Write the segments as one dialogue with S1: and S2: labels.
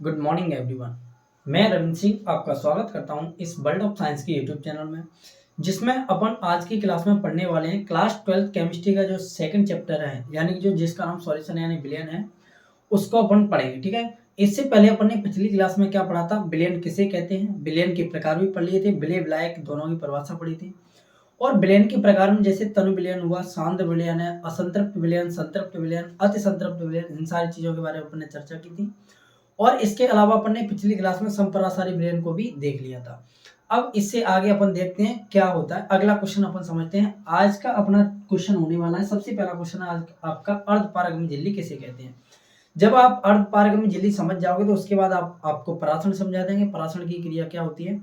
S1: Good morning everyone. मैं रविंद्र सिंह आपका स्वागत करता हूं इस वर्ल्ड ऑफ साइंस की यूट्यूब चैनल में, जिसमें अपन आज की क्लास में पढ़ने वाले हैं क्लास 12 केमिस्ट्री का जो सेकंड चैप्टर है, यानी कि जो जिसका नाम सॉल्यूशन यानी बिलियन है, उसको अपन पढ़ेंगे। ठीक है। इससे पहले अपन ने पिछली क्लास में क्या पढ़ा था, बिलियन किसे कहते हैं, बिलियन के प्रकार भी पढ़ लिए थे, विलय विलायक दोनों की परिभाषा पढ़ी थी। और विलयन के प्रकार में जैसे तनु विलयन हुआ, सांद्र विलयन है, असंतृप्त विलयन, संतृप्त विलयन, अति संतृप्त विलयन, इन सारी चीजों के बारे में अपन ने चर्चा की थी। और इसके अलावा अपन ने पिछली क्लास में संपरासारी विलयन को भी देख लिया था। अब इससे आगे अपन देखते हैं क्या होता है। अगला क्वेश्चन अपन समझते हैं। आज का अपना क्वेश्चन होने वाला है, सबसे पहला क्वेश्चन है आज आपका, अर्धपारगम्य झिल्ली किसे कहते हैं। जब आप अर्धपारगम्य झिल्ली समझ जाओगे तो उसके बाद आपको परासरण समझा देंगे, परासरण की क्रिया क्या होती है।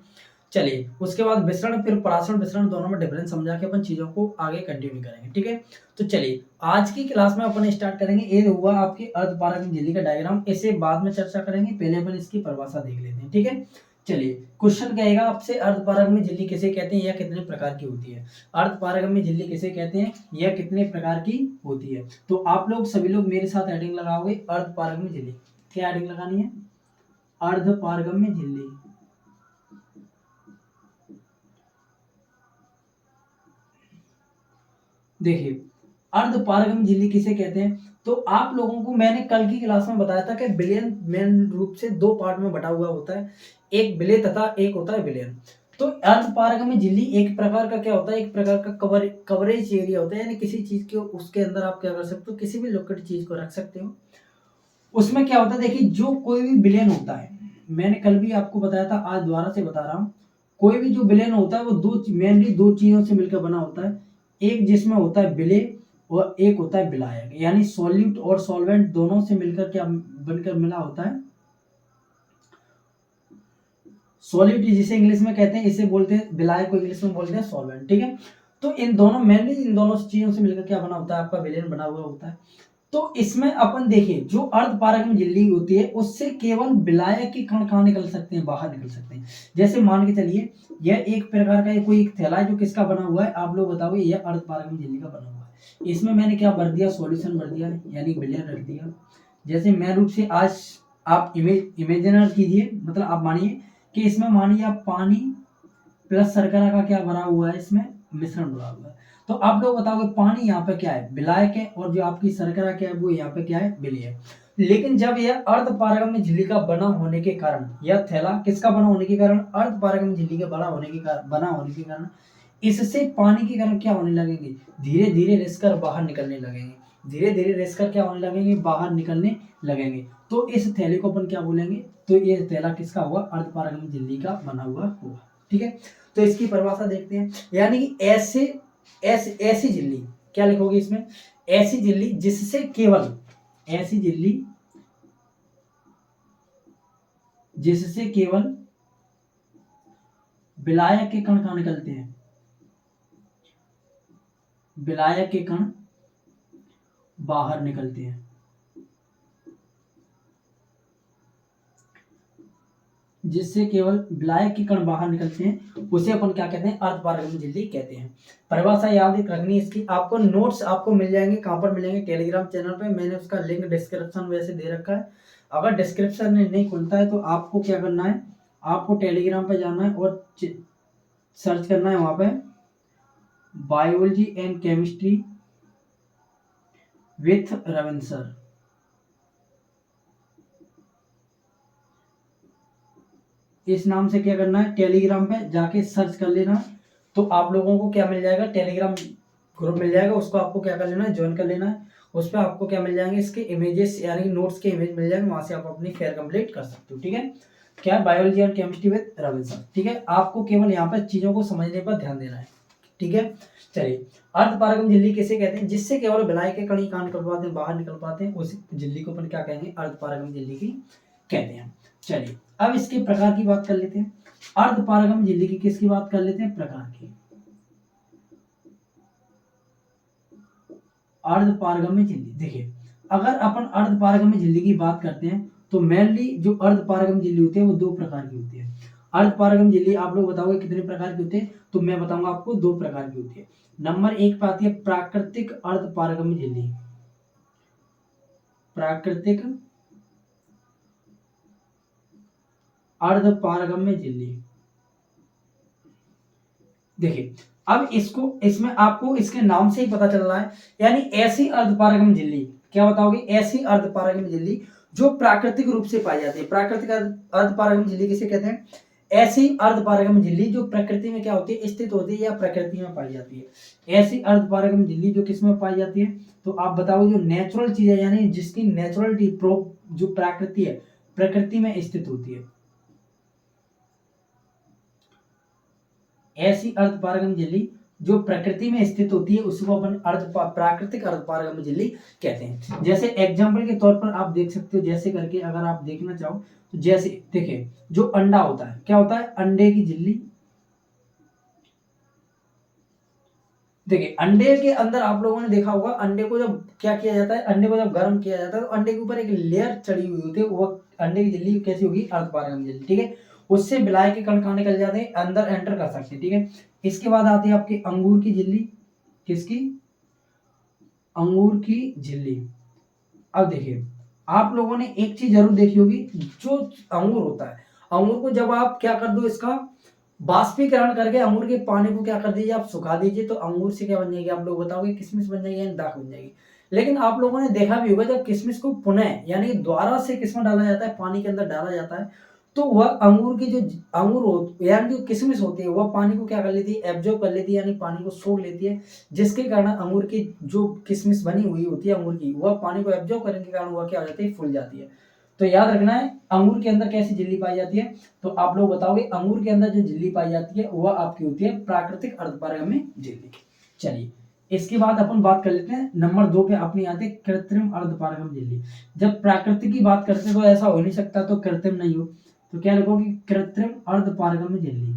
S1: चलिए, उसके बाद विसरण, फिर परासरण विसरण दोनों में डिफरेंस समझा के अपन चीजों को आगे कंटिन्यू करेंगे। ठीक है। तो चलिए आज की क्लास में अपन स्टार्ट करेंगे। ये हुआ आपके अर्धपारगम्य झिल्ली का डायग्राम, इसे बाद में चर्चा करेंगे, पहले अपन इसकी परिभाषा देख लेते हैं। ठीक है। चलिए, क्वेश्चन कहेगा आपसे अर्धपारगम्य झिल्ली किसे कहते हैं, यह कितने प्रकार की होती है। अर्धपारगम्य झिल्ली किसे कहते हैं, यह कितने प्रकार की होती है। तो आप लोग सभी लोग मेरे साथ हेडिंग लगाओगे, अर्धपारगम्य झिल्ली। क्या हेडिंग लगानी है, अर्धपारगम्य झिल्ली। देखिए, अर्धपारगम्य झिल्ली किसे कहते हैं, तो आप लोगों को मैंने कल की क्लास में बताया था कि विलयन मेन रूप से दो पार्ट में बटा हुआ होता है, एक विलय तथा एक होता है विलयन। तो अर्धपारगम्य झिल्ली एक प्रकार का क्या होता है, एक प्रकार का कवरेज एरिया होता है, यानी किसी चीज के उसके अंदर आप क्या कर सकते हो, किसी भी लिक्विड चीज को रख सकते हो। उसमें क्या होता है, देखिए जो कोई भी विलयन होता है, मैंने कल भी आपको बताया था, आज दोबारा से बता रहा हूँ। कोई भी जो विलयन होता है वो मेनली दो चीजों से मिलकर बना होता है। एक जिसमें होता है विलय और एक होता है विलायक, यानी सॉल्यूट और सॉल्वेंट दोनों से मिलकर क्या बनकर मिला होता है, सॉल्यूट जिसे इंग्लिश में कहते हैं, इसे बोलते हैं विलायक को इंग्लिश में बोलते हैं सॉल्वेंट। ठीक है। तो इन दोनों मेनली इन दोनों चीजों से मिलकर क्या बना होता है, आपका विलयन बना हुआ होता है। तो इसमें अपन देखिए जो अर्धपारगम्य झिल्ली होती है उससे केवल विलायक के कण कहाँ निकल सकते हैं, बाहर निकल सकते हैं। जैसे मान के चलिए यह एक प्रकार का कोई एक थैला है जो किसका बना हुआ है, आप लोग बताओगे यह अर्धपारगम्य झिल्ली का बना हुआ है। इसमें मैंने क्या भर दिया, सॉल्यूशन भर दिया, यानी विलयन रख दिया। जैसे मैं रूप से आज आप इमेजिनर कीजिए, मतलब आप मानिए कि इसमें मानिए आप पानी प्लस शर्करा का क्या भरा हुआ है, इसमें मिश्रण भरा हुआ है। तो आप लोग बताओगे पानी यहाँ पे क्या है, विलायक है, और जो आपकी शर्करा क्या है वो यहाँ पे क्या है, विलय है। लेकिन जब यह अर्धपारगम्य झिल्ली का बना होने के कारण, यह थैला किसका बना होने के कारण, अर्धपारगम्य झिल्ली का बना होने के कारण इससे पानी के कण क्या होने लगेंगे, धीरे धीरे रिसकर बाहर निकलने लगेंगे, धीरे धीरे रिसकर क्या होने लगेंगे, बाहर निकलने लगेंगे। तो इस थैले को अपन क्या बोलेंगे, तो ये थैला किसका हुआ, अर्धपारगम्य झिल्ली का बना हुआ होगा। ठीक है। तो इसकी परिभाषा देखते हैं, यानी कि ऐसी झिल्ली, क्या लिखोगे इसमें, ऐसी झिल्ली जिससे केवल, ऐसी झिल्ली जिससे केवल विलायक के कण कहाँ निकलते हैं, विलायक के कण बाहर निकलते हैं। जिससे केवल विलायक के कण बाहर निकलते हैं उसे अपन क्या कहते हैं, अर्धपारगम्य झिल्ली कहते हैं। परिभाषा याद रखनी इसकी। आपको नोट्स आपको मिल जाएंगे, कहां पर मिलेंगे, टेलीग्राम चैनल पे, मैंने उसका लिंक डिस्क्रिप्शन में वैसे दे रखा है। अगर डिस्क्रिप्शन में नहीं खुलता है तो आपको क्या करना है, आपको टेलीग्राम पे जाना है और सर्च करना है वहां पे biology and chemistry with Ravindra sir. इस नाम से क्या करना है, टेलीग्राम पे जाके सर्च कर लेना, तो आप लोगों को क्या मिल जाएगा, टेलीग्राम ग्रुप मिल जाएगा, उसको आपको क्या कर लेना है, ज्वाइन कर लेना है। उस पर आपको क्या मिल जाएंगे, इसके इमेजेस यानी नोट्स के इमेज मिल जाएंगे, वहां से आप अपनी फेयर कंप्लीट कर सकते हो। ठीक है। क्या, biology and chemistry with Ravindra sir. ठीक है। आपको केवल यहाँ पर चीजों को समझने पर ध्यान देना है। ठीक है। चलिए, अर्धपारगम्य झिल्ली किसे कहते हैं, जिससे केवल विलायक के कण ही कहाँ निकल पाते हैं, बाहर निकल पाते हैं, उस झिल्ली को अपन क्या कहेंगे, अर्धपारगम्य झिल्ली की कहते हैं। चलिए, अब इसके प्रकार की बात कर लेते हैं। अर्धपारगम्य झिल्ली की किसकी बात कर लेते हैं, प्रकार की। अर्धपारगम्य झिल्ली, देखिए अगर अपन अर्धपारगम्य झिल्ली की बात करते हैं तो मेनली जो अर्धपारगम्य झिल्ली होती है वो दो प्रकार की होती है। अर्धपारगम्य झिल्ली आप लोग बताओगे कितने प्रकार की होती है, तो मैं बताऊंगा आपको दो प्रकार की होती है। नंबर एक पे आती है प्राकृतिक अर्धपारगम्य झिल्ली, प्राकृतिक अर्धपारगम्य झिल्ली। देखिए अब इसमें आपको इसके नाम से ही पता चल रहा है, यानी ऐसी अर्धपारगम्य झिल्ली, क्या बताओगे, ऐसी अर्धपारगम्य झिल्ली जो प्राकृतिक रूप से पाई जाती है। प्राकृतिक अर्धपारगम्य झिल्ली किसे कहते हैं? ऐसी अर्धपारगम्य झिल्ली जो प्रकृति में क्या होती है, स्थित होती है या प्रकृति में पाई जाती है। ऐसी अर्धपारगम्य झिल्ली जो किसमें पाई जाती है, तो आप बताओ जो नेचुरल चीज है, यानी जिसकी नेचुरलिटी जो प्रकृति है, प्रकृति में स्थित होती है। ऐसी अर्धपारगम्य झिल्ली जो प्रकृति में स्थित होती है उसको अपन प्राकृतिक अर्धपारगम्य झिल्ली कहते हैं। जैसे एग्जांपल के तौर पर आप देख सकते हो, जैसे करके अगर आप देखना चाहो तो जैसे देखिए जो अंडा होता है, क्या होता है, अंडे की झिल्ली। देखिए अंडे के अंदर आप लोगों ने देखा होगा, अंडे को जब क्या किया जाता है, अंडे को जब गर्म किया जाता है तो अंडे के ऊपर एक लेयर चढ़ी हुई होती है, वो अंडे की झिल्ली कैसी होगी, अर्धपारगम्य झिल्ली। ठीक है, उससे बिलाय के कण कहाँ निकल जाते हैं, अंदर एंटर कर सकते हैं। ठीक है, इसके बाद आती है आपकी अंगूर की झिल्ली। किसकी? अंगूर की झिल्ली। अब देखिए आप लोगों ने एक चीज जरूर देखी होगी, जो अंगूर होता है, अंगूर को जब आप क्या कर दो, इसका बाष्पीकरण करके अंगूर के पानी को क्या कर दीजिए, आप सुखा दीजिए, तो अंगूर से क्या बन जाएगी, आप लोग बताओगे, किशमिश बन जाएगी, दाख बन जाएगी। लेकिन आप लोगों ने देखा भी होगा जब किशमिश को पुनः यानी दोबारा से किसमें डाला जाता है, पानी के अंदर डाला जाता है, तो वह अंगूर की जो यानी जो किशमिश होती है वह पानी को क्या कर लेती है, एब्जॉर्ब कर लेती है, यानी पानी को सोख लेती है, जिसके कारण अंगूर की जो किशमिश बनी हुई होती है अंगूर की, वह पानी को एब्जॉर्ब करने के कारण वह क्या हो जाती है, फूल जाती है। तो याद रखना है अंगूर के अंदर कैसी झिल्ली पाई जाती है, तो आप लोग बताओगे अंगूर के अंदर जो झिल्ली पाई जाती है वह आपकी होती है प्राकृतिक अर्धपारगम्य झिल्ली। चलिए इसके बाद अपन बात कर लेते हैं नंबर 2 पे अपनी आती है कृत्रिम अर्धपारगम्य झिल्ली। जब प्राकृतिक की बात करते हैं तो ऐसा हो नहीं सकता तो कृत्रिम नहीं हो, तो क्या लिखोगे, कृत्रिम अर्धपारगम्य झिल्ली।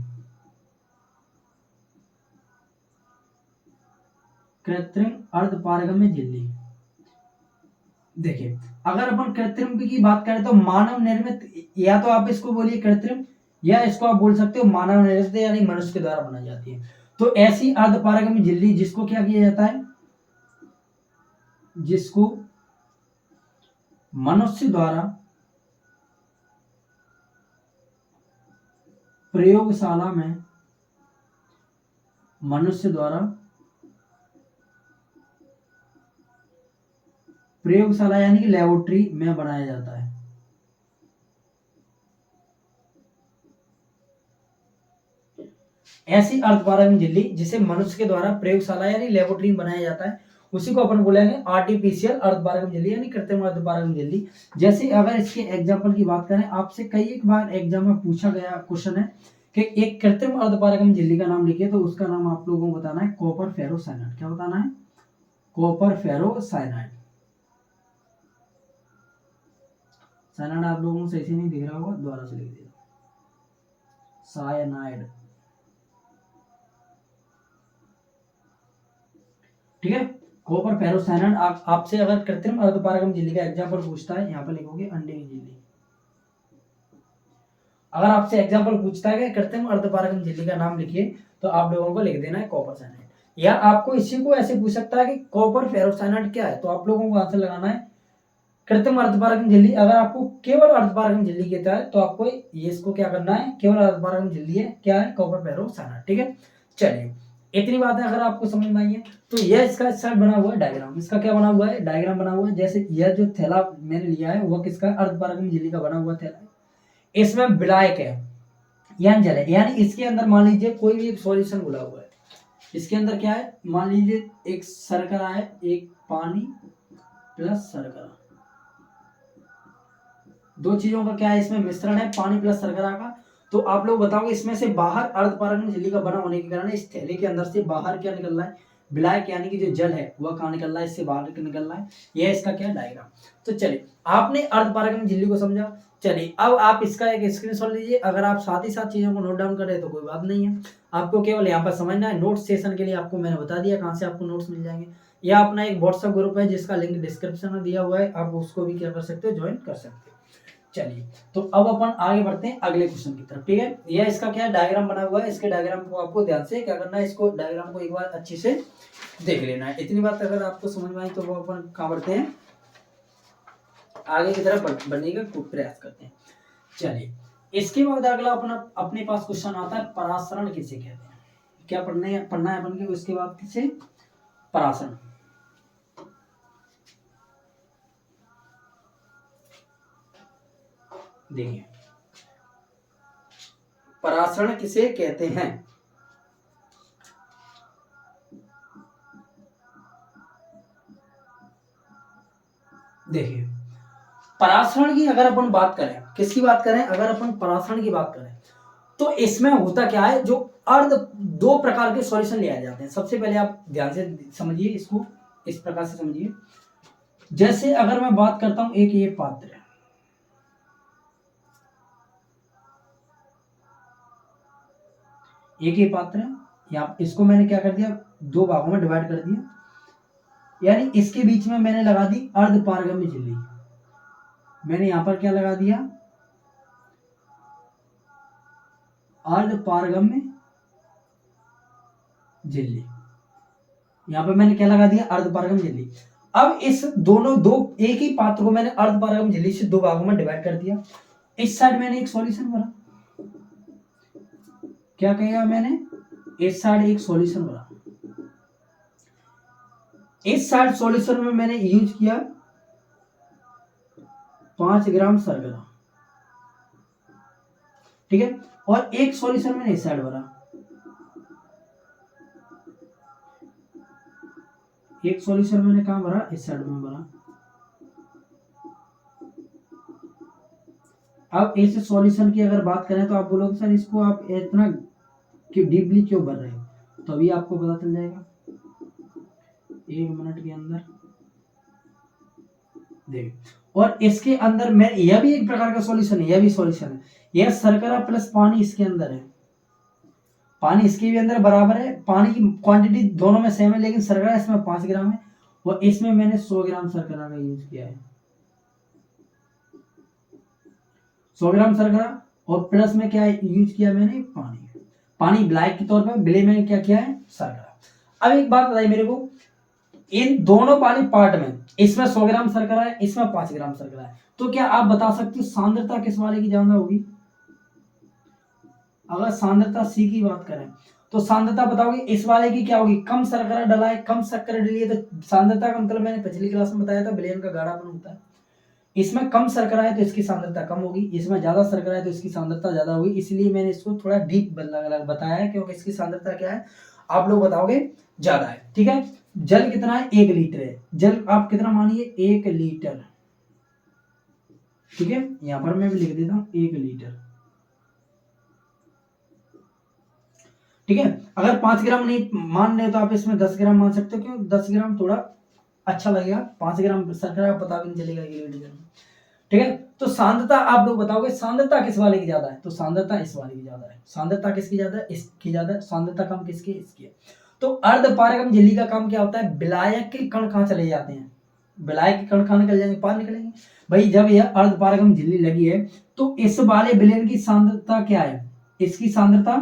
S1: कृत्रिम अर्धपारगम्य झिल्ली। देखिए अगर अपन कृत्रिम की बात करें तो मानव निर्मित, या तो आप इसको बोलिए कृत्रिम, या इसको आप बोल सकते हो मानव निर्मित, यानी मनुष्य के द्वारा बनाई जाती है। तो ऐसी अर्धपारगम्य झिल्ली जिसको क्या किया जाता है, जिसको मनुष्य द्वारा प्रयोगशाला में, मनुष्य द्वारा प्रयोगशाला यानी कि लेबोरेटरी में बनाया जाता है। ऐसी अर्धपारगम्य झिल्ली जिसे मनुष्य के द्वारा प्रयोगशाला यानी लेबोरेटरी में बनाया जाता है उसी को अपन बोलेंगे आर्टिफिशियल अर्धपारगम्य झिल्ली यानी कृत्रिम अर्धपारगम्य झिल्ली। जैसे अगर इसके एग्जांपल की बात करें, आपसे कई एक बार एग्जाम में पूछा गया क्वेश्चन है कि एक कृत्रिम अर्धपारगम्य झिल्ली का नाम लिखिए, तो उसका नाम आप लोगों को बताना है कॉपर फेरोसाइनाइड। क्या बताना है, कॉपर फेरोसाइनाइड। साइनाइड आप लोगों को सही से नहीं दिख रहा होगा, दोबारा से लिख दिया, साइनाइड। ठीक है, कॉपर फेरोसाइनाइड। आपसे अगर कृत्रिम अर्धपारगम्य झिल्ली का एग्जांपल पूछता है, यहाँ पर लिखोगे अंडे की झिल्ली। अगर आपसे एग्जांपल पूछता है कि कृत्रिम अर्धपारगम्य झिल्ली का नाम लिखिए, तो आप लोगों को लिख देना है कॉपर साइनाइड। या आपको इसी को ऐसे पूछ सकता है कि कॉपर फेरोसाइनाइड क्या है, तो आप लोगों को आंसर लगाना है कृत्रिम अर्धपारगम्य झिल्ली। अगर आपको केवल अर्धपारगम्य झिल्ली कहता है तो आपको ये इसको क्या करना है, केवल अर्धपारगम्य झिल्ली है, क्या है, कॉपर फेरोसाइनाइड। ठीक है, चलिए इतनी बातें अगर आपको समझ में आई है तो यह इसका साइड बना हुआ है डायग्राम। इसका क्या बना हुआ है, डायग्राम बना हुआ है। जैसे यह जो थैला मैंने लिया है वह किसका, अर्धपारगम्य झिल्ली का बना हुआ थैला है। इसमें विलायक है यानी जल है, यानी इसके अंदर मान लीजिए कोई भी एक सॉल्यूशन घुला हुआ है। इसके अंदर क्या है, मान लीजिए एक शर्करा है, एक पानी प्लस शर्करा, दो चीजों का क्या है, इसमें मिश्रण है पानी प्लस शर्करा का। तो आप लोग बताओगे इसमें से बाहर अर्धपारगम्य झिल्ली का बना होने के कारण इस थैले के अंदर से बाहर क्या निकल रहा है, विलायक यानी कि जो जल है वह कहाँ निकल रहा है, इससे बाहर निकल रहा है। यह इसका क्या डायग्राम। तो चलिए आपने अर्धपारगम्य झिल्ली को समझा। चलिए अब आप इसका एक स्क्रीनशॉट लीजिए। अगर आप साथ ही साथ चीजों को नोट डाउन करें तो कोई बात नहीं है, आपको केवल यहाँ पर समझना है। नोट सेशन के लिए आपको मैंने बता दिया कहाँ से आपको नोट्स मिल जाएंगे। या अपना एक व्हाट्सएप ग्रुप है जिसका लिंक डिस्क्रिप्शन में दिया हुआ है, आप उसको भी क्या कर सकते हो, ज्वाइन कर सकते हो। चलिए तो अब अपन आगे बढ़ते हैं अगले क्वेश्चन की तरफ। ठीक है, यह इसका क्या डायग्राम बना हुआ है, इसके डायग्राम को आपको ध्यान से क्या करना है, इसको डायग्राम को एक बार अच्छे से देख लेना है। इतनी बात अगर आपको समझ में आई तो वो अपन कहाँ बढ़ते हैं, आगे की तरफ बढ़ने का प्रयास करते हैं। चलिए इसके बाद अगला अपना अपने पास क्वेश्चन आता है परासरण किसे कहते हैं। क्या पढ़ना है अपन को इसके बाद किसे, परासरण। देखिए परासरण किसे कहते हैं। देखिए परासरण की अगर अपन बात करें, किसकी बात करें, अगर अपन परासरण की बात करें तो इसमें होता क्या है, जो अर्ध दो प्रकार के सॉल्यूशन लिया जाते हैं। सबसे पहले आप ध्यान से समझिए, इसको इस प्रकार से समझिए। जैसे अगर मैं बात करता हूं, एक ये पात्र है, एक ये पात्र है, या इसको मैंने क्या कर दिया, दो भागों में डिवाइड कर दिया, यानी इसके बीच में मैंने लगा दी अर्ध पारगम्य झिल्ली। मैंने यहां पर क्या लगा दिया, अर्ध पारगम्य झिल्ली। यहां पर मैंने क्या लगा दिया, अर्ध पारगम्य झिल्ली। अब इस दोनों दो एक ही पात्र को मैंने अर्ध पारगम्य झिल्ली से दो भागों में डिवाइड कर दिया। इस साइड मैंने एक सॉल्यूशन भरा, क्या कहेगा मैंने, इस साइड एक सॉल्यूशन भरा। इस साइड सॉल्यूशन में मैंने यूज किया 5 ग्राम शर्करा, ठीक है, और एक सॉल्यूशन मैंने इस साइड भरा, एक सॉल्यूशन मैंने कहां भरा, इस साइड में भरा। अब इस सॉल्यूशन की अगर बात करें तो आप बोलोगे सर इसको आप इतना क्यों डीपली क्यों भर रहे हो, तो अभी आपको पता चल जाएगा 1 मिनट के अंदर। देखिए और इसके अंदर मैं, यह भी एक प्रकार का सॉल्यूशन है, यह भी सॉल्यूशन है, यह शर्करा प्लस पानी इसके अंदर है, पानी इसके भी अंदर बराबर है, पानी की क्वांटिटी दोनों में सेम है, लेकिन शर्करा इसमें 5 ग्राम है और इसमें मैंने 100 ग्राम शर्करा का यूज किया है, 100 ग्राम शर्करा, और प्लस में क्या यूज किया मैंने, पानी। पानी ब्लैक के तौर पर, बिले में क्या किया है, शर्करा। अब एक बात बताइए मेरे को, इन दोनों वाले पार्ट में इसमें 100 ग्राम शर्करा है, इसमें 5 ग्राम शर्करा है, तो क्या आप बता सकते हो सांद्रता किस वाले की ज्यादा होगी। अगर सांद्रता सी की बात करें तो सांद्रता बताओगे इस वाले की क्या होगी, कम शर्करा डला है, कम शक्कर डली है, तो सांद्रता का मतलब मैंने पिछली क्लास में बताया था विलयन का गाढ़ापन होता है। इसमें कम शर्करा है तो इसकी सांद्रता कम होगी, इसमें ज्यादा शर्करा है तो इसकी सांद्रता ज्यादा होगी, इसलिए मैंने इसको थोड़ा डीप बताया है, क्योंकि इसकी सांद्रता क्या है आप लोग बताओगे ज्यादा है, ठीक है। जल कितना है, 1 लीटर है, जल आप कितना मानिए, 1 लीटर, ठीक है, यहां पर मैं भी लिख देता हूं 1 लीटर, ठीक है। अगर 5 ग्राम नहीं मान रहे तो आप इसमें 10 ग्राम मान सकते हो, क्यों 10 ग्राम थोड़ा अच्छा लगेगा, 5 ग्राम शर्करा पता भी नहीं चलेगा ये लीटर, ठीक है। तो सांद्रता आप लोग बताओगे सांद्रता किस वाले की ज्यादा है, तो सांद्रता इस वाले की ज्यादा है, सांद्रता किसकी ज्यादा है, इसकी ज्यादा है, सांद्रता कम किसकी, इसकी है। तो अर्ध पारगम झिल्ली का काम क्या होता है, विलायक के कण कहां चले जाते हैं, विलायक के कण कहां निकल जाएंगे, पार निकलेंगे। भाई जब यह अर्ध पारगम झिल्ली लगी है तो इस वाले विलयन की सांद्रता क्या है, इसकी सांद्रता,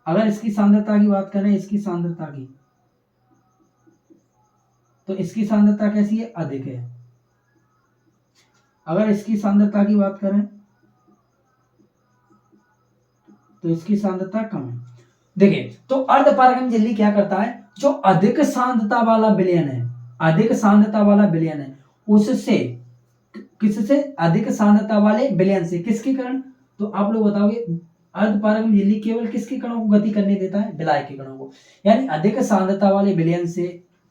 S1: अगर इसकी सांद्रता की बात करें, इसकी सांद्रता की, तो इसकी सांद्रता कैसी है, अधिक है। अगर इसकी सांद्रता की बात करें तो इसकी सांद्रता कम है। देखिए तो अर्धपारगम झिल्ली क्या करता है, जो अधिक सांद्रता वाला विलयन है, अधिक सांद्रता वाला विलयन है, उससे, किससे, अधिक सांद्रता वाले विलयन से, किसके कारण, तो आप लोग बताओगे अर्धपारगम झिल्ली केवल किसके कणों को गति करने देता है, विलायक के कणों को, यानी अधिक सांद्रता वाले विलयन से,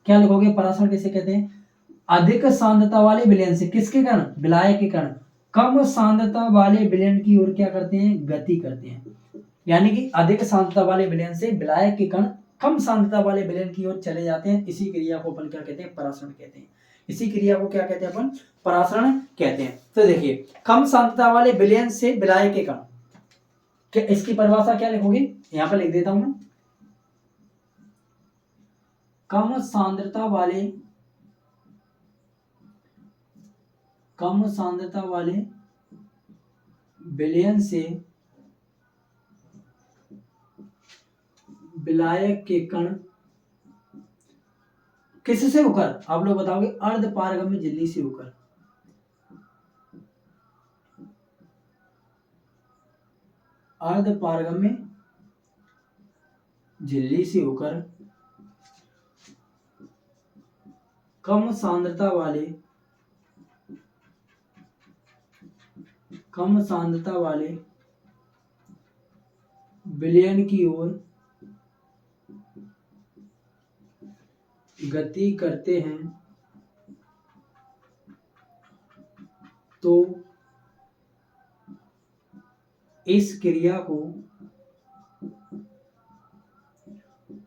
S1: क्या लिखोगे, परासरण किसे कहते हैं, अधिक सांद्रता वाले विलयन से, किसके कारण, विलायक के कारण कम सांद्रता वाले विलयन की ओर क्या करते हैं, गति करते हैं, यानी कि अधिक सांद्रता वाले विलयन से विलायक के कण कम सांद्रता वाले विलयन की ओर चले जाते हैं, इसी क्रिया को अपन क्या कहते हैं, परासरण कहते हैं, इसी क्रिया को क्या कहते हैं अपन, परासरण कहते हैं। तो देखिए कम सांद्रता वाले विलयन से विलायक के कण, क्या इसकी परिभाषा क्या लिखोगे, यहां पर लिख देता हूं मैं, कम सांद्रता वाले, कम सांद्रता वाले विलयन से विलायक के कण किससे होकर, आप लोग बताओगे अर्ध पारगम्य झिल्ली से होकर, अर्ध पारगम्य झिल्ली से होकर कम सांद्रता वाले विलयन की ओर गति करते हैं तो इस क्रिया को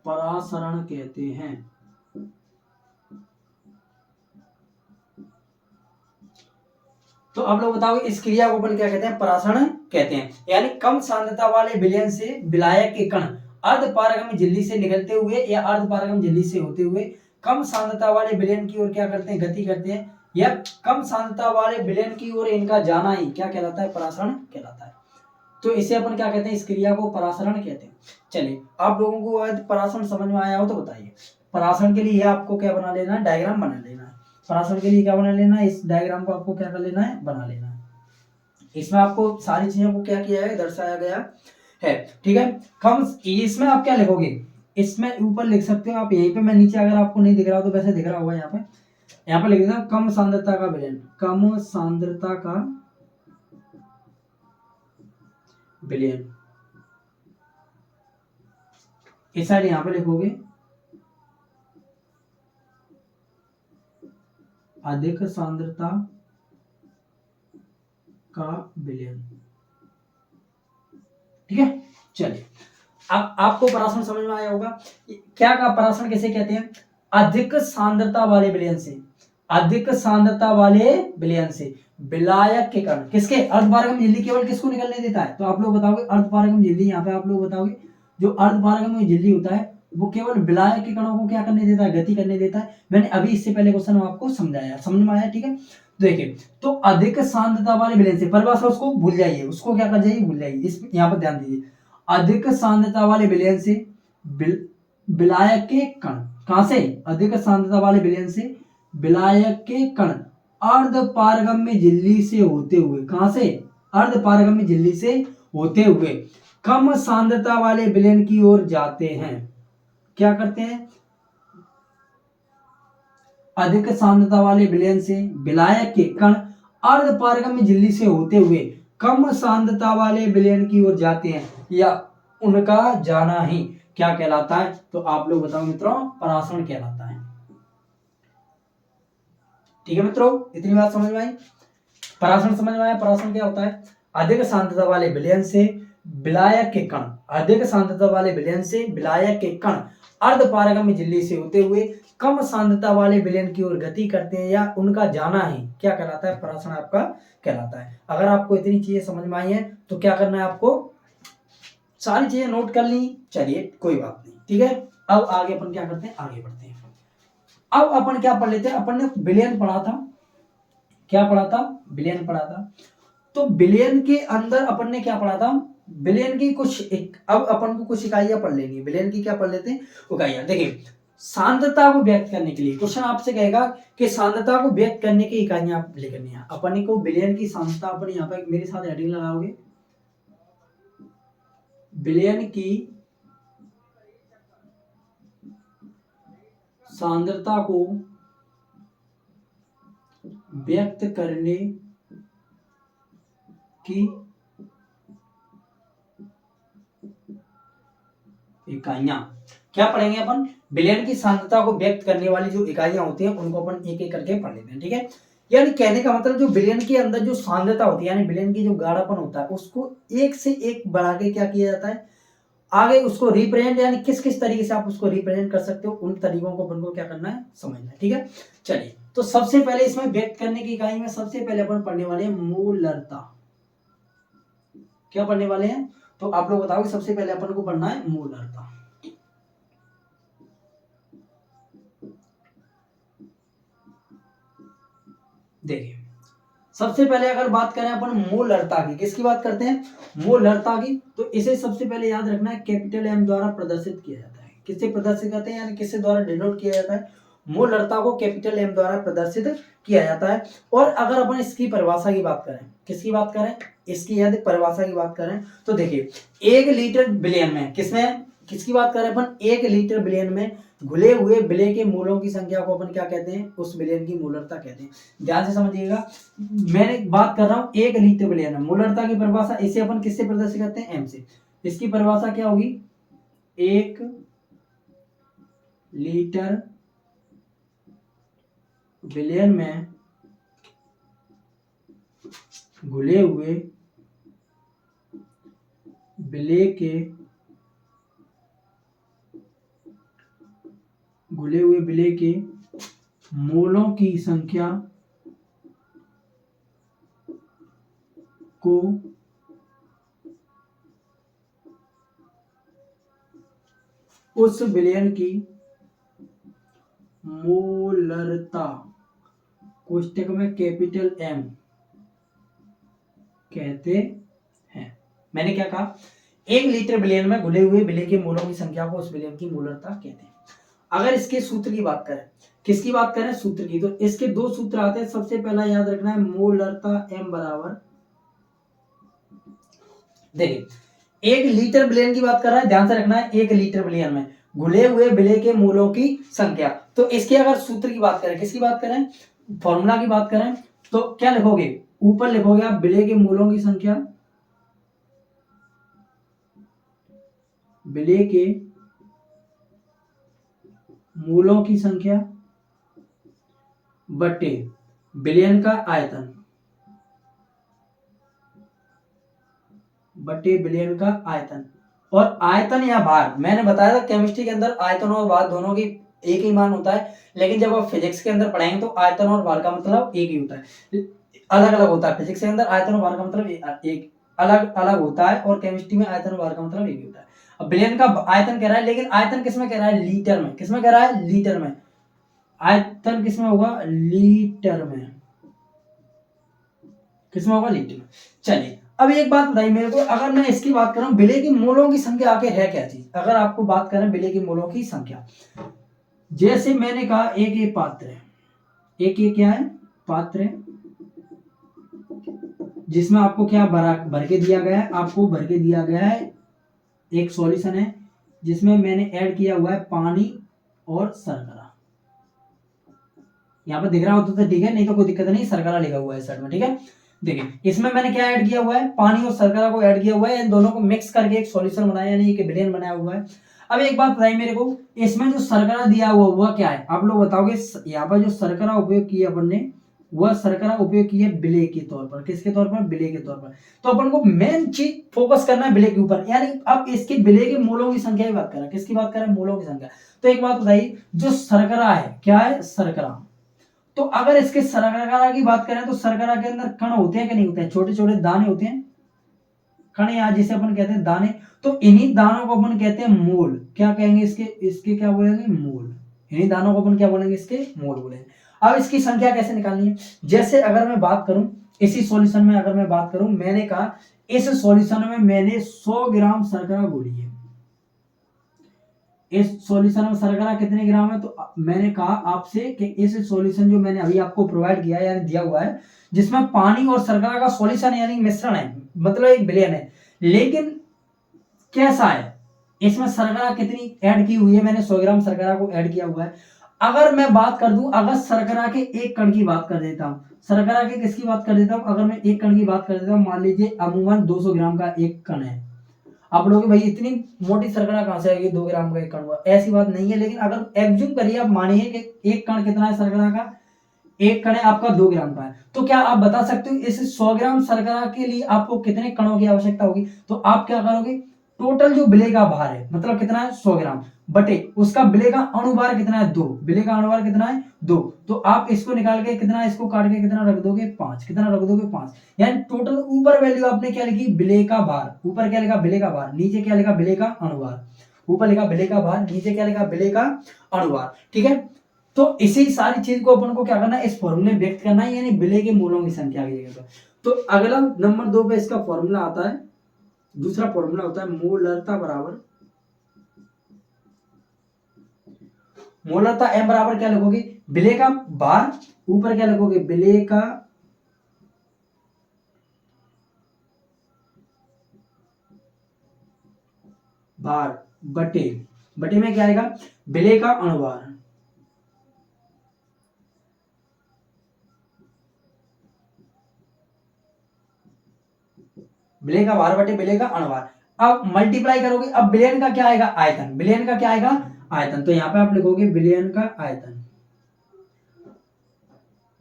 S1: परासरण कहते हैं। तो आप लोग बताओ इस क्रिया को अपन क्या कहते हैं? परासरण कहते हैं। यानी कम सांद्रता वाले विलयन से विलायक के कण अर्ध पारगम्य झिल्ली से निकलते हुए या अर्ध पारगम्य झिल्ली से होते हुए कम सांद्रता वाले विलयन की ओर क्या करते हैं? गति करते हैं। या कम सांद्रता वाले विलयन की ओर इनका जाना ही क्या कहलाता है? परासरण कहलाता है। तो इसे अपन क्या कहते हैं? इस क्रिया को परासरण कहते हैं। चलिए, आप लोगों को आज परासरण समझ में आया हो तो बताइए। परासरण के लिए आपको क्या बना लेना है? डायग्राम बना लेना है। परासरण के लिए क्या बना लेना है? इस डायग्राम को आपको क्या कर लेना है? बना लेना है। इसमें आपको सारी चीजों को क्या किया है? दर्शाया गया है। ठीक है। कम इसमें आप क्या लिखोगे? इसमें ऊपर लिख सकते हो आप यहीं पे, मैं नीचे अगर आपको नहीं दिख रहा तो वैसे दिख रहा होगा यहाँ पे लिख देना कम सांद्रता का विलयन। कम सांद्रता का विलयन इस साइड यहाँ पे लिखोगे अधिक सांद्रता का विलयन। ठीक है। चलिए, अब आपको परासरण समझ में आया होगा। क्या का परासरण किसे कहते हैं? अधिक सांद्रता वाले विलयन से, अधिक सांद्रता वाले विलयन से विलायक के कण किसके? अर्धपारगम्य झिल्ली केवल किसको निकलने देता है? तो आप लोग बताओगे अर्धपारगम्य झिल्ली। यहाँ पे आप लोग बताओगे जो अर्धपारगम्य झिल्ली होता है वो केवल विलायक के कणों को क्या करने देता है? गति करने देता है। मैंने अभी इससे पहले क्वेश्चन आपको समझाया, समझ में आया? ठीक है। देखिए, तो अधिक सांद्रता वाले विलयन से, परिभाषा उसको भूल जाइए, उसको क्या कर जाइए? भूल जाइए। इस यहाँ पर ध्यान दीजिए, अधिक सांद्रता वाले विलयन से विलायक के कण, कहां से? अधिक सांद्रता वाले विलयन से विलायक के कण अर्ध पारगम्य झिल्ली से होते हुए, कहां से? अर्ध पारगम्य झिल्ली से होते हुए कम सांद्रता वाले विलयन की ओर जाते हैं। क्या करते हैं? अधिक सांद्रता वाले विलयन से विलायक के कण अर्ध पारगम्य झिल्ली से होते हुए कम सांद्रता वाले विलयन की ओर जाते हैं या उनका जाना ही क्या कहलाता है? तो आप लोग बताओ मित्रों, परासरण कहलाता है। ठीक है मित्रों, इतनी बात समझ में आई? परासरण समझ में आया? परासरण क्या होता है? अधिक सांद्रता वाले विलयन से विलायक के कण, अधिक सांद्रता वाले विलयन से विलायक के कण अर्ध पारगम्य झिल्ली से होते हुए कम सांद्रता वाले विलयन की ओर गति करते हैं या उनका जाना ही क्या कहलाता है? परासरण आपका कहलाता है। अगर आपको इतनी चीजें समझ में आई है तो क्या करना है आपको? सारी चीजें नोट कर ली। चलिए, कोई बात नहीं। ठीक है। अब आगे अपन क्या करते हैं? आगे बढ़ते हैं। अब अपन क्या पढ़ लेते हैं? अपन ने विलयन पढ़ा था। क्या पढ़ा था? विलयन पढ़ा था। तो विलयन के अंदर अपन ने क्या पढ़ा था? विलयन की अब अपन को कुछ इकाइयां पढ़ लेनी है। विलयन की क्या पढ़ लेते हैं? इकाइयां। देखिए, सांद्रता को व्यक्त करने के लिए क्वेश्चन आपसे कहेगा कि सांद्रता को व्यक्त करने की इकाइयां आप लिखनी है। अपन को विलयन की सांद्रता, अपन यहाँ पे मेरे साथ हेडिंग लगाओगे, विलयन की सांद्रता को व्यक्त करने की इकाइयां क्या पढ़ेंगे अपन? विलयन की सांद्रता को व्यक्त करने वाली जो इकाइयां होती हैं उनको अपन एक एक करके पढ़ लेते हैं। ठीक है। यानी कहने का मतलब जो विलयन के अंदर जो सांद्रता होती है, यानी विलयन की जो गाढ़ापन होता है, उसको एक से एक बढ़ा के क्या किया जाता है? आगे उसको रिप्रेजेंट, यानी किस किस तरीके से आप उसको रिप्रेजेंट कर सकते हो, उन तरीकों को अपन को क्या करना है? समझना है। ठीक है। चलिए, तो सबसे पहले इसमें व्यक्त करने की इकाई में सबसे पहले अपन पढ़ने वाले हैं मोलरता। क्या पढ़ने वाले हैं? तो आप लोग बताओगे सबसे पहले अपन को पढ़ना है मोलरता। देखिए, सबसे पहले अगर बात करें अपन मोलरता की, किसकी बात करते हैं? मोलरता की। तो इसे सबसे पहले याद रखना है कैपिटल एम द्वारा प्रदर्शित किया जाता है। किससे प्रदर्शित करते हैं? यानी किससे द्वारा डिनोट किया जाता है? मोलरता को कैपिटल एम द्वारा प्रदर्शित किया जाता है। और अगर अपन इसकी परिभाषा की बात करें, किसकी बात करें, इसकी यदि परिभाषा की बात करें तो देखिए 1 लीटर बिलियन में, किसमें, किसकी बात करें अपन, 1 लीटर बिलियन में घुले हुए विलय के मूलों की संख्या को अपन क्या कहते हैं, उस विलयन की मोलरता कहते हैं। ध्यान से समझिएगा, मैंने बात कर रहा हूं 1 लीटर बिलियन में। मोलरता की परिभाषा इसे अपन किससे प्रदर्शित करते हैं, एम से। इसकी परिभाषा क्या होगी, 1 लीटर बिलियन में घुले हुए विलय के मोलों की संख्या को उस विलयन की मोलरता कोष्ठक में कैपिटल एम कहते हैं। मैंने क्या कहा, 1 लीटर बिलियन में घुले हुए विलय के मोलों की संख्या को उस विलयन की मोलरता कहते हैं। अगर इसके सूत्र की बात करें, किसकी बात करें, सूत्र की, तो इसके 2 सूत्र आते हैं। सबसे पहला याद रखना है, मोलरता एम बराबर, देखिए 1 लीटर बिलियन की बात कर रहा है, ध्यान से रखना है, 1 लीटर बिलियन में घुले हुए विलय के मोलों की संख्या। तो इसके अगर सूत्र की बात करें, किसकी बात करें, फॉर्मूला की बात करें, तो क्या लिखोगे, ऊपर लिखोगे आप विलय के मोलों की संख्या, विलय के मोलों की संख्या बटे विलयन का आयतन, बटे विलयन का आयतन। और आयतन या भार, मैंने बताया था केमिस्ट्री के अंदर आयतन और भार दोनों की एक ही मान होता है, लेकिन जब आप फिजिक्स के अंदर पढ़ाएंगे तो आयतन और भार का मतलब एक ही होता है, अलग अलग होता है। फिजिक्स के अंदर आयतन और भार का मतलब एक अलग अलग होता है, और केमिस्ट्री में आयतन और भार का मतलब एक ही होता है। अब विलयन का आयतन कह रहा है, लेकिन आयतन किसमें कह रहा है, लीटर में। किसमें कह रहा है, लीटर में। आयतन किसमें होगा, लीटर में। किसमें होगा, लीटर में। चलिए अब एक बात बताइए मेरे को, अगर मैं इसकी बात करूं विलय की मोलों की संख्या आखिर है क्या चीज। अगर आपको बात करें विलय की मोलों की संख्या, जैसे मैंने कहा एक पात्र है, एक क्या है, पात्र है, जिसमें आपको क्या भर के दिया गया है, आपको भर के दिया गया है एक सॉल्यूशन है, जिसमें मैंने ऐड किया हुआ है पानी और शर्करा। यहाँ पर दिख रहा होता तो ठीक है, नहीं तो कोई दिक्कत नहीं, शर्करा लिखा हुआ है साइड में, ठीक है। देखिए इसमें मैंने क्या ऐड किया हुआ है, पानी और शर्करा को ऐड किया हुआ है, इन दोनों को मिक्स करके एक सॉल्यूशन बनाया, यानी एक विलयन बनाया हुआ है। अब एक बात बताइए मेरे को, इसमें जो शर्करा दिया हुआ हुआ क्या है, आप लोग बताओगे। यहाँ पर जो शर्करा उपयोग किया अपन ने, वह शर्करा उपयोग की है विलय के तौर पर। किसके तौर पर, विलय के तौर पर। तो अपन को मेन चीज फोकस करना है विलय के ऊपर, यानी अब इसके विलय के मोलों की संख्या की बात कर रहा है। किसकी बात कर रहा है, मोलों की संख्या। तो एक बात बताइए, जो शर्करा है, क्या है, शर्करा। तो अगर इसके शर्करा की बात करें तो शर्करा के अंदर कण होते हैं कि नहीं होते हैं, छोटे छोटे दाने होते हैं, कण या जिसे अपन कहते हैं दाने। तो इन्हीं दानों को अपन कहते हैं मोल। क्या कहेंगे इसके, इसके क्या बोलेंगे, मोल। इन्हीं दानों को अपन क्या बोलेंगे, इसके मोल बोलेंगे। अब इसकी संख्या कैसे निकालनी है, जैसे अगर मैं बात करूं इसी सॉल्यूशन में, अगर मैं बात करूं, मैंने कहा इस सॉल्यूशन में मैंने 100 ग्राम शर्करा घोली है। इस सॉल्यूशन में शर्करा कितने ग्राम है, तो मैंने कहा आपसे कि इस सॉल्यूशन जो मैंने अभी आपको प्रोवाइड किया है, यानी दिया हुआ है, जिसमें पानी और शर्करा का सॉल्यूशन यानी मिश्रण है, मतलब एक विलयन है, लेकिन कैसा है, इसमें शर्करा कितनी ऐड की हुई है, मैंने 100 ग्राम शर्करा को ऐड किया हुआ है। अगर मैं बात कर दूं, अगर शर्करा के एक कण की बात कर देता हूं, शर्करा के किसकी बात कर देता हूं, अगर मैं एक कण की बात कर देता हूं, मान लीजिए अमूमन 200 ग्राम का एक कण है। आप लोग भाई इतनी मोटी शर्करा कहां से आएगी, 2 ग्राम का एक कण हुआ, ऐसी बात नहीं है। लेकिन अगर एग्ज्यूम करिए, आप मानिए कि एक कण कितना है शर्करा का, एक कण है आपका 2 ग्राम का है, तो क्या आप बता सकते हो इस 100 ग्राम शर्करा के लिए आपको कितने कणों की आवश्यकता होगी। तो आप क्या करोगे, टोटल जो विलय का भार है, मतलब कितना है 100 ग्राम, बटे उसका विलय का अणुभार कितना है 2, विलय का अणुभार कितना है 2। तो आप इसको निकाल के कितना, इसको काट के कितना रख दोगे 5, कितना रख दोगे 5। यानी टोटल ऊपर वैल्यू आपने क्या लिखी, विलय का भार, ऊपर क्या लिखा विलय का भार, नीचे क्या लिखा विलय का अणुभार। ऊपर लिखा विलय का भार, नीचे क्या लिखा विलय का अणुभार, ठीक है। तो इसी सारी चीज को अपन को क्या करना है, इस फॉर्मूले में व्यक्त करना है, यानी विलय के मूलों की संख्या की जगह पर। तो अगला नंबर 2 पे इसका फॉर्मूला आता है, दूसरा फॉर्मूला होता है मोलरता बराबर, मोलरता m बराबर क्या लिखोगे, विलेय का भार, ऊपर क्या लिखोगे, विलेय का भार बटे, बटे में क्या आएगा, विलेय का अणुभार। विलेय का भार बटे विलेय का अणुभार। अब मल्टीप्लाई करोगे, अब विलयन का क्या आएगा, आयतन, विलयन का क्या आएगा, आयतन। तो यहाँ पे आप लिखोगे विलयन का आयतन,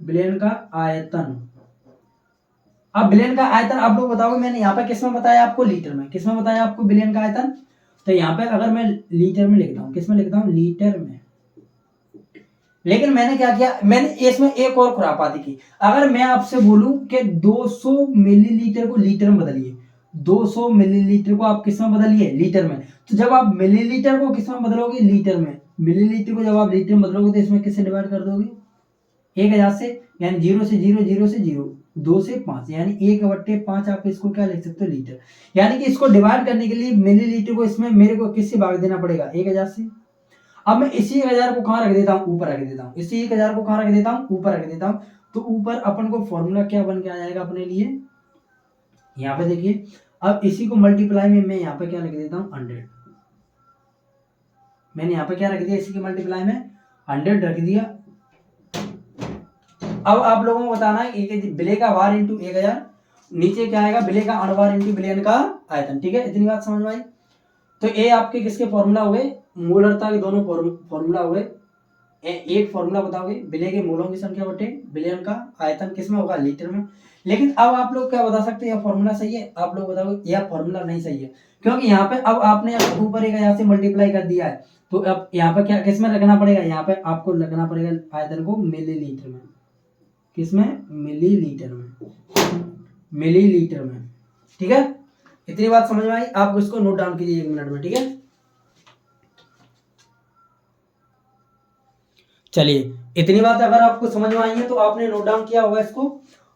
S1: विलयन का आयतन। अब विलयन का आयतन आप लोग बताओगे, मैंने यहाँ पे किसमें बताया आपको, लीटर में। किसमें बताया आपको विलयन का आयतन, तो यहाँ पे अगर मैं लीटर में लिखता हूँ, किसमें लिखता हूँ, लीटर में। लेकिन मैंने क्या किया, मैंने इसमें एक और खुरापाती की। अगर मैं आपसे बोलूं कि 200 मिलीलीटर को लीटर में बदलिए, 200 मिलीलीटर को आप किस में बदलिए, लीटर में। तो जब आप मिलीलीटर को किस में बदलोगे, लीटर में। मिलीलीटर को जब आप लीटर में बदलोगे तो इसमें किससे डिवाइड कर दोगे, 1000 से, यानी 0 से 0, 0 से 0, 2 से 5, यानी 1/5 आप इसको क्या लिख सकते हो, लीटर। यानी कि इसको डिवाइड करने के लिए मिलीलीटर को इसमें मेरे को किससे भाग देना पड़ेगा, 1000 से। अब मैं इसी 1000 को कहां रख देता हूं, ऊपर रख देता हूं। इसी 1000 को कहां रख देता हूं, ऊपर रख देता हूं। तो ऊपर अपन को फॉर्मूला क्या बन के आ जाएगा अपने लिए, यहाँ पे देखिए। अब इसी को मल्टीप्लाई में मैं यहाँ पे क्या लिख देता हूँ, 100। मैंने यहाँ पे क्या रख दिया, इसी के मल्टीप्लाई में 100 रख दिया। अब आप लोगों को बताना है कि विलेय का भार इंटू 1000, नीचे क्या आएगा, विलेय का अणुभार इंटू विलयन का आयतन। ठीक है, इतनी बात समझ में आई। तो ये आपके किसके फॉर्मूला हो गए, मोलरता के दोनों फॉर्मूला हो गए। एक फॉर्मूला बताओगे, विलेय के मोलों की संख्या बटे विलयन का आयतन, किसमें होगा, लीटर में। लेकिन अब आप लोग क्या बता सकते हैं, यह फॉर्मूला सही है, आप लोग बताओगे यह फॉर्मूला नहीं सही है। क्योंकि यहाँ पे अब आपने अगर ऊपर 1000 से मल्टीप्लाई कर दिया है, तो अब यहाँ पे क्या किसमें रखना पड़ेगा, यहाँ पे आपको लगना पड़ेगा आयतन को मिलीलीटर में। किसमें, मिलीलीटर में, मिलीलीटर में। ठीक है, इतनी बात समझ में आई। आप इसको नोट डाउन कीजिए 1 मिनट में। ठीक है, चलिए, इतनी बात अगर आपको समझ में आई है तो आपने नोट डाउन किया होगा इसको।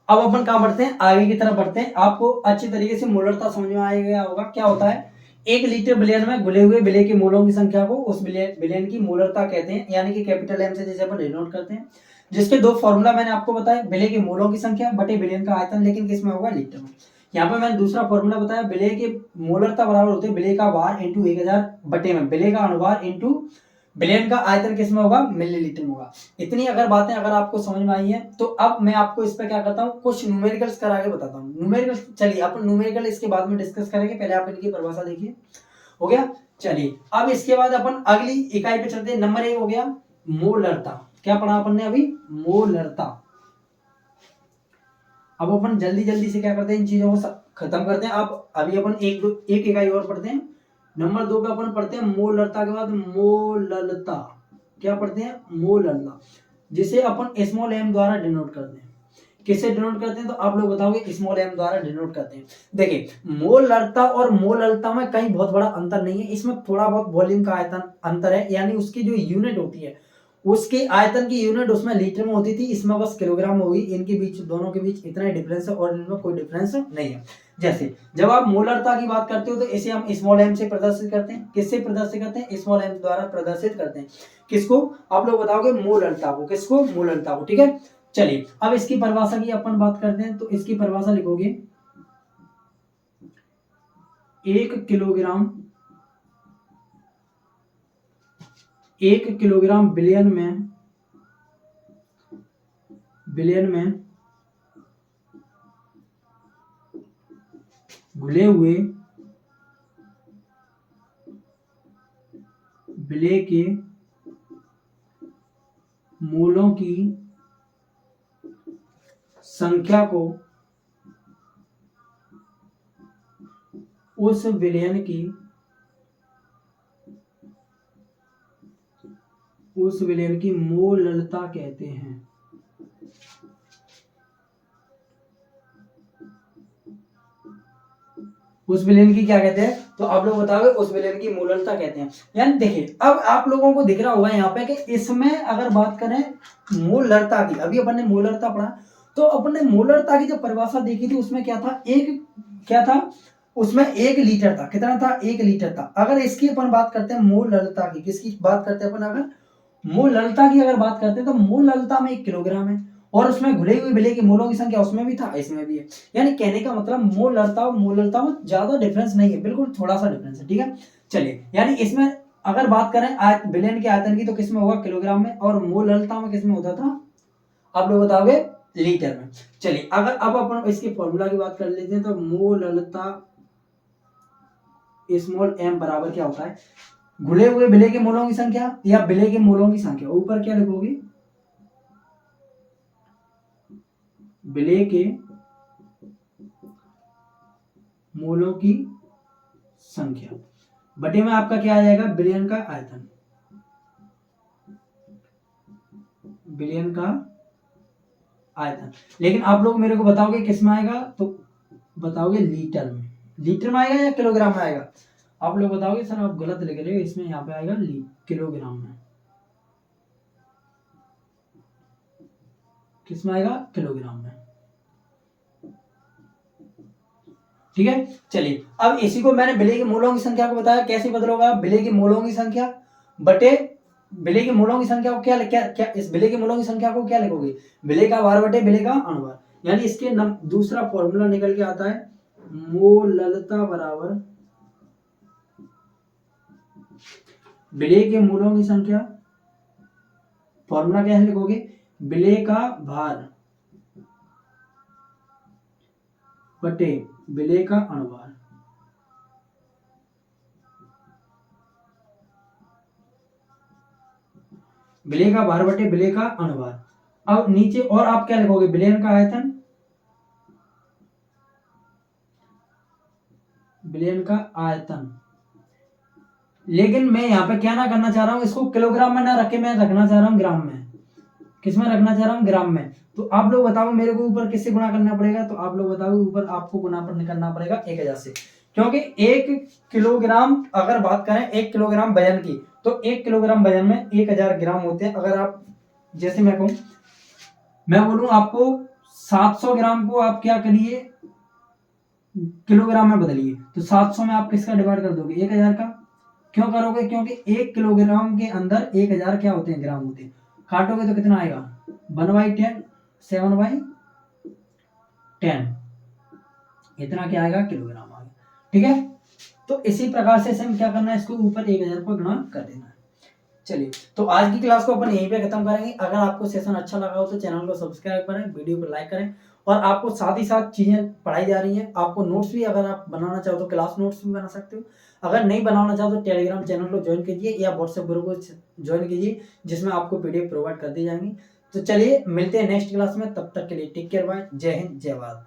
S1: अब अपन कहां बढ़ते हैं, आगे की तरफ बढ़ते हैं। आपको अच्छी तरीके से मोलरता समझ में आ गया होगा। क्या होता है, 1 लीटर विलयन में घुले हुए विलेय के मोलों की संख्या को उस विलयन की मोलरता कहते हैं, यानी कि कैपिटल एम से जैसे अपन डिनोट करते हैं। जिसके दो फॉर्मूला मैंने आपको बताया, विलेय के मोलों की संख्या बटे विलयन का आयतन, लेकिन किसमें होगा, लीटर में। यहाँ पे मैंने दूसरा फॉर्मूला बताया, विलेय के मोलरता बराबर होते हैं विलेय का भार इंटू 1000 बटे में विलेय का अणुभार इंटू विलयन का आयतन, किसमें होगा, मिलीलीटर में होगा। इतनी अगर बातें अगर आपको समझ में आई है तो अब मैं आपको इस पे क्या करता हूँ, कुछ न्यूमेरिकल्स करा के बताता हूँ। न्यूमेरिकल्स, चलिए अपन न्यूमेरिकल इसके बाद में डिस्कस करेंगे, पहले आप इनकी परिभाषा देखिए। हो गया, चलिए अब इसके बाद अपन अगली इकाई पे चलते हैं। नंबर 1 हो गया मोलरता। क्या पढ़ा अपन ने अभी, मोलरता। अब अपन जल्दी जल्दी से क्या करते हैं, इन चीजों को खत्म करते हैं। अब अभी अपन एक इकाई और पढ़ते हैं। नंबर 2 पे अपन पढ़ते हैं मोलरता के बाद मोललता। क्या पढ़ते हैं, मोललता, जिसे अपन स्मॉल एम द्वारा डिनोट करते हैं। किससे डिनोट करते हैं, तो आप लोग बताओगे, स्मॉल एम द्वारा डिनोट करते हैं। देखिए, मोलरता और मोललता में कहीं बहुत बड़ा अंतर नहीं है। इसमें थोड़ा बहुत वॉल्यूम का आयतन अंतर है, यानी उसकी जो यूनिट होती है, उसके आयतन की यूनिट उसमें लीटर में होती थी, इसमें बस किलोग्राम होगी। इनके बीच, दोनों के बीच इतना ही डिफरेंस है और इनमें कोई डिफरेंस नहीं है। जैसे जब आप मोलरता की बात करते हो तो इसे हम स्मॉल एम से प्रदर्शित करते हैं। किससे प्रदर्शित करते हैं, स्मॉल एम द्वारा प्रदर्शित करते हैं। किसको, आप लोग बताओगे, मोलरता को। किसको, मोलरता को। ठीक है, चलिए अब इसकी परिभाषा की अपन बात करते हैं। तो इसकी परिभाषा लिखोगे, 1 किलोग्राम विलयन में घुले हुए विलेय के मोलों की संख्या को उस विलयन की मोललता कहते हैं। उस विलयन की क्या कहते हैं, तो आप लोग बताओगे, उस विलयन की मोललता कहते हैं। यानी देखिए, अब आप लोगों को दिख रहा होगा यहाँ पे कि इसमें अगर बात करें मोलरता की, अभी अपन ने मोलरता पढ़ा, तो अपन ने मोलरता की जब परिभाषा देखी थी, उसमें क्या था, उसमें 1 लीटर था। कितना था, 1 लीटर था। अगर इसकी अपन बात करते हैं मोलरता की, किसकी बात करते हैं अपन, अगर मोललता की अगर बात करते हैं तो मोललता में 1 किलोग्राम है, और उसमें घुले हुए विलेय के मोलों की संख्या उसमें भी था, इसमें भी है। यानी कहने का मतलब मोललता और मोललता में ज्यादा डिफरेंस नहीं है, बिल्कुल थोड़ा सा डिफरेंस है, ठीक है। चलिए, यानी इसमें अगर बात करें विलेन के आयतन की तो किसमें होगा, किलोग्राम में, और मोललता में किसमें होता था, आप लोग बताओगे लीटर में। चलिए, अगर अब अपन इसके फॉर्मूला की बात कर लेते हैं तो मोललता स्मॉल m बराबर क्या होता है, घुले हुए विलेय के मोलों की संख्या या विलेय के मोलों की संख्या, ऊपर क्या लिखोगे, विलेय के मोलों की संख्या बटे में आपका क्या आ जाएगा, विलयन का आयतन, विलयन का आयतन। लेकिन आप लोग मेरे को बताओगे किस में आएगा, तो बताओगे लीटर में, लीटर में आएगा या किलोग्राम में आएगा, आप लोग बताओगे सर आप गलत लिख रहे हो, इसमें यहाँ पे आएगा किलोग्राम में, किस में आएगा, किलोग्राम में, ठीक है। चलिए, अब इसी को मैंने विलेय के मोलों की संख्या को बताया, कैसे बदलोगा, विलेय के मोलों की संख्या बटे विलेय के मोलों की संख्या को क्या इस विलेय के मोलों की संख्या को क्या लिखोगे, विलेय का भार बटे विलेय का अणुभार। यानी इसके दूसरा फॉर्मूला निकल के आता है मोललता बराबर विलेय के मोलों की संख्या, फॉर्मूला क्या है लिखोगे, विलेय का भार बटे विलेय का अणुभार। विलेय का भार बटे विलेय का अणुभार। अब नीचे और आप क्या लिखोगे, विलयन का आयतन, विलयन का आयतन। लेकिन मैं यहाँ पे क्या ना करना चाह रहा हूँ, इसको किलोग्राम में ना रखे, मैं रखना चाह रहा हूँ ग्राम में। किसमें रखना चाह रहा हूँ, ग्राम में। तो आप लोग बताओ मेरे को ऊपर किससे गुणा करना पड़ेगा, तो आप लोग बताओ ऊपर आपको गुणा करना पड़ेगा 1000 से, क्योंकि 1 किलोग्राम अगर बात करें 1 किलोग्राम वजन की, तो 1 किलोग्राम वजन में 1000 ग्राम होते हैं। अगर आप जैसे मैं कहूँ, मैं बोलूँ आपको 700 ग्राम को आप क्या करिए, किलोग्राम में बदलिए, तो 700 में आप किसका डिवाइड कर दोगे, 1000 का। क्यों करोगे, क्योंकि 1 किलोग्राम के अंदर 1000 क्या होते हैं, ग्राम होते हैं। काटोगे तो कितना आएगा, 1/10, 7/10, इतना क्या आएगा, किलोग्राम आ गया, ठीक है। तो इसी प्रकार से हम क्या करना है, इसको ऊपर 1000 को गुणा कर देना है। चलिए, तो आज की क्लास को अपन यहीं पे खत्म करेंगे। अगर आपको सेशन अच्छा लगा हो तो चैनल को सब्सक्राइब करें, वीडियो को लाइक करें, और आपको साथ ही साथ चीजें पढ़ाई जा रही हैं। आपको नोट्स भी अगर आप बनाना चाहो तो क्लास नोट्स भी बना सकते हो। अगर नहीं बनाना चाहो तो टेलीग्राम चैनल को ज्वाइन कीजिए या व्हाट्सएप ग्रुप को ज्वाइन कीजिए, जिसमें आपको पीडीएफ प्रोवाइड कर दी जाएंगी। तो चलिए, मिलते हैं नेक्स्ट क्लास में, तब तक के लिए टेक केयर, बाय, जय हिंद, जय भारत।